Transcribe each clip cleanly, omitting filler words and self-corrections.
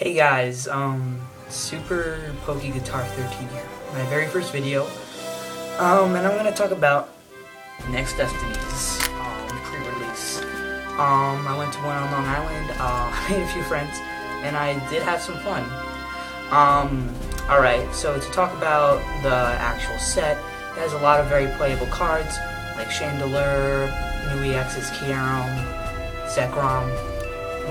Hey guys, Super Pokey Guitar 13 here. My very first video. And I'm gonna talk about next Destinies, pre-release. I went to one on Long Island, I made a few friends, and I did have some fun. Alright, so to talk about the actual set, it has a lot of very playable cards, like Chandelier, New EX's Kierum, Zekrom.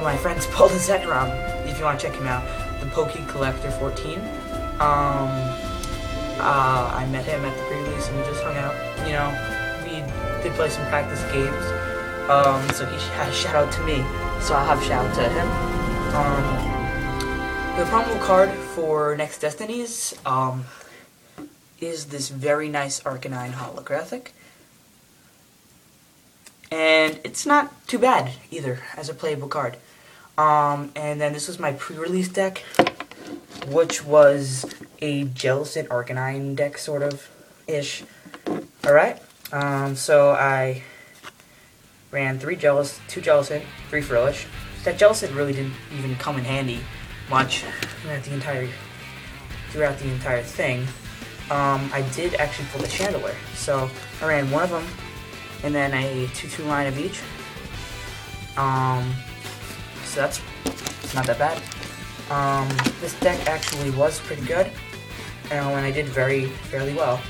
My friends pulled a Zekrom, if you want to check him out, the Poke Collector 14. I met him at the pre-release and we just hung out. You know, we did play some practice games. So he had a shout out to me, so I'll have a shout out to him. The promo card for Next Destinies is this very nice Arcanine holographic. And it's not too bad either as a playable card. And then this was my pre-release deck, which was a Jellicent Arcanine deck, sort of ish. Alright, so I ran 2 Jellicent, 3 Frillish. That Jellicent really didn't even come in handy much throughout the entire thing. I did actually pull the Chandelier, so I ran one of them, and then a 2/2 line of each. So that's not that bad. This deck actually was pretty good, and I did fairly well.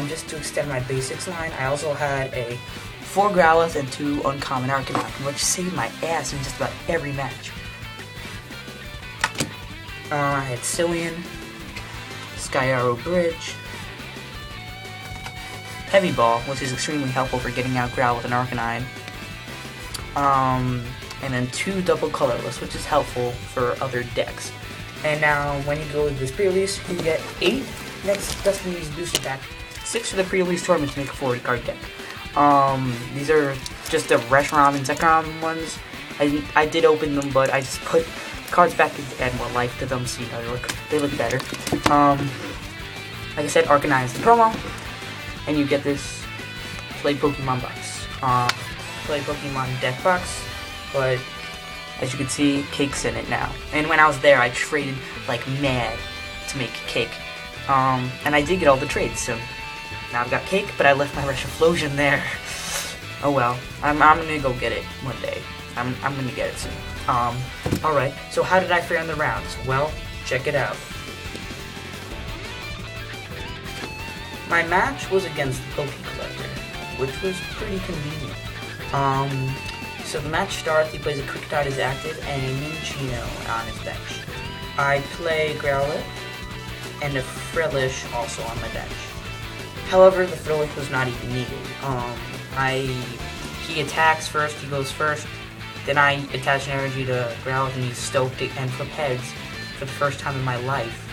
Just to extend my basics line, I also had a 4 Growlithe and 2 uncommon Arcanine, which saved my ass in just about every match. I had Cillian, Sky Arrow Bridge, Heavy Ball, which is extremely helpful for getting out Growlithe and Arcanine. And then 2 double colorless, which is helpful for other decks. And now, when you go to this pre-release, you get 8 Next Destinies booster pack, 6 for the pre-release tournament to make a 40 card deck. These are just the Reshiram and Zekrom ones. I did open them, but I just put cards back to add more life to them, so you know they look better. Like I said, Arcanine is the promo, and you get this Play Pokemon box. Play Pokemon deck box. But as you can see, Cake's in it now. And when I was there, I traded like mad to make Cake. And I did get all the trades, so now I've got Cake, but I left my Reshiram there. Oh well, I'm gonna go get it one day. I'm gonna get it soon. Alright, so how did I fare in the rounds? Well, check it out. My match was against the Poke Collector, which was pretty convenient. So the match starts, he plays a Kricketot as active and a Minchino on his bench. I play Growlithe and a Frillish also on my bench. However, the Frillish was not even needed. He attacks first, he goes first, then I attach an energy to Growlithe and he's stoked and flip heads for the first time in my life.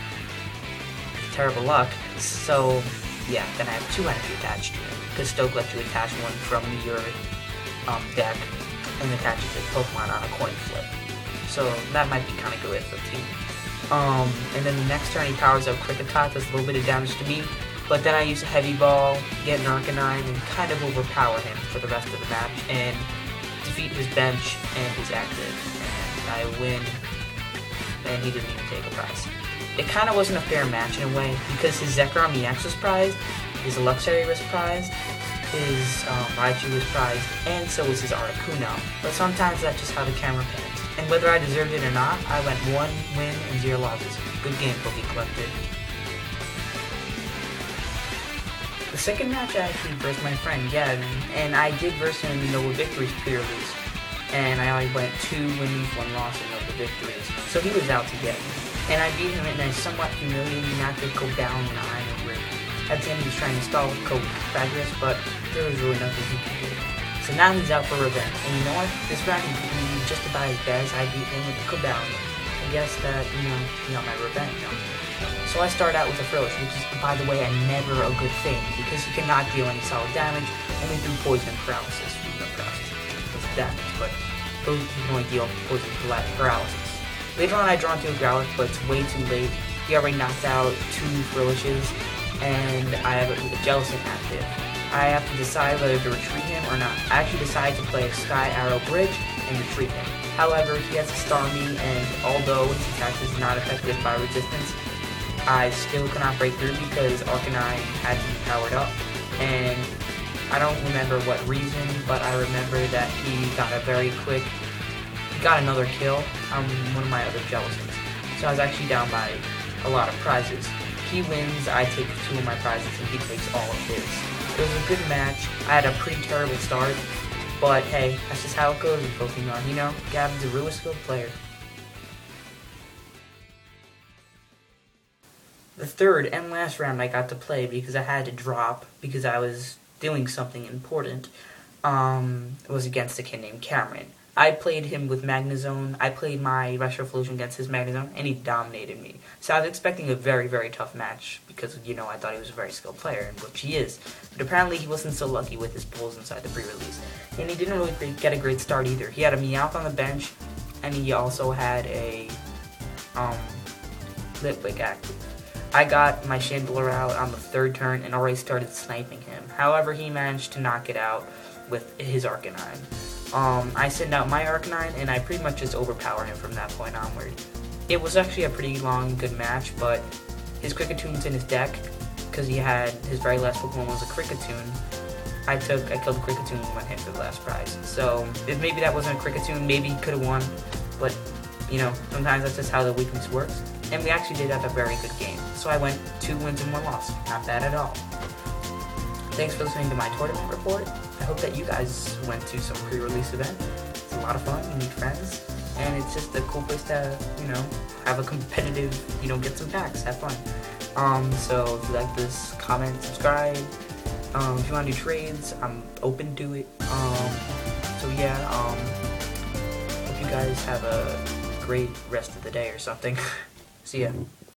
Terrible luck. So, yeah, then I have 2 energy attached to it, because Stoke lets you attach one from your deck and attach it to Pokemon on a coin flip. So that might be kind of good for the team. And then the next turn he powers up Kricketot, does a little bit of damage to me, but then I use a Heavy Ball, get an Arcanine, and kind of overpower him for the rest of the match, and defeat his bench and his active. And I win, and he didn't even take a prize. It kind of wasn't a fair match in a way, because his Zekrom EX was prized, his Luxray was prized, his Raichu was prized, and so was his Articuno. But sometimes that's just how the camera pans. And whether I deserved it or not, I went 1 win and 0 losses. Good game, Poke Collector. The second match I actually versed my friend Gavin, and I did verse him in the Noble Victories pre-release. And I only went 2 wins, 1 loss in Noble Victories. So he was out to get me. And I beat him in a somewhat humiliating match with Cobalion and Iron Ring. At the end he was trying to stall with Cobalion, but there was really nothing he could do. So now he's out for revenge. And you know what? This round he beat me just about as bad as I beat him with the Cobalion. I guess that, you know, my revenge. So I start out with a Frillish, which is, by the way, never a good thing, because he cannot deal any solid damage, only through poison and paralysis. Paralysis does damage, but he can only deal poison and paralysis. Later on I draw into a Growlithe, but it's way too late. He already knocked out 2 Frillishes, and I have a Jellicent active. I have to decide whether to retreat him or not. I actually decided to play a Sky Arrow Bridge and retreat him. However, he has a Starmie, and although his attack is not affected by resistance, I still could not break through because Arcanine had to be powered up. And I don't remember what reason, but I remember that he got another kill on one of my other Jellicents. So I was actually down by a lot of prizes. He wins, I take 2 of my prizes, and he takes all of his. It was a good match. I had a pretty terrible start, but hey, that's just how it goes with Pokemon, you know? Gavin's a really skilled player. The third and last round I got to play because I had to drop because I was doing something important, was against a kid named Cameron. I played him with Magnezone. I played my Retroflution against his Magnezone, and he dominated me. So I was expecting a very, very tough match because, you know, I thought he was a very skilled player, and which he is. But apparently he wasn't so lucky with his pulls inside the pre-release. And he didn't really get a great start either. He had a Meowth on the bench, and he also had a Litwick active. I got my Chandelure out on the 3rd turn and already started sniping him. However, he managed to knock it out with his Arcanine. I send out my Arcanine, and I pretty much just overpower him from that point onward. It was actually a pretty long, good match, but his Kricketune in his deck, because he had his very last Pokemon was a Kricketune. I killed the Kricketune and went him for the last prize. So, if maybe that wasn't a Kricketune, maybe he could have won, but, you know, sometimes that's just how the weakness works. And we actually did have a very good game. So I went 2 wins and 1 loss. Not bad at all. Thanks for listening to my tournament report. I hope that you guys went to some pre-release event. It's a lot of fun, you meet friends, and it's just a cool place to, you know, have a competitive, you know, get some packs, have fun. So if you like this, comment, subscribe. If you want to do trades, I'm open to it. So yeah, hope you guys have a great rest of the day or something. See ya.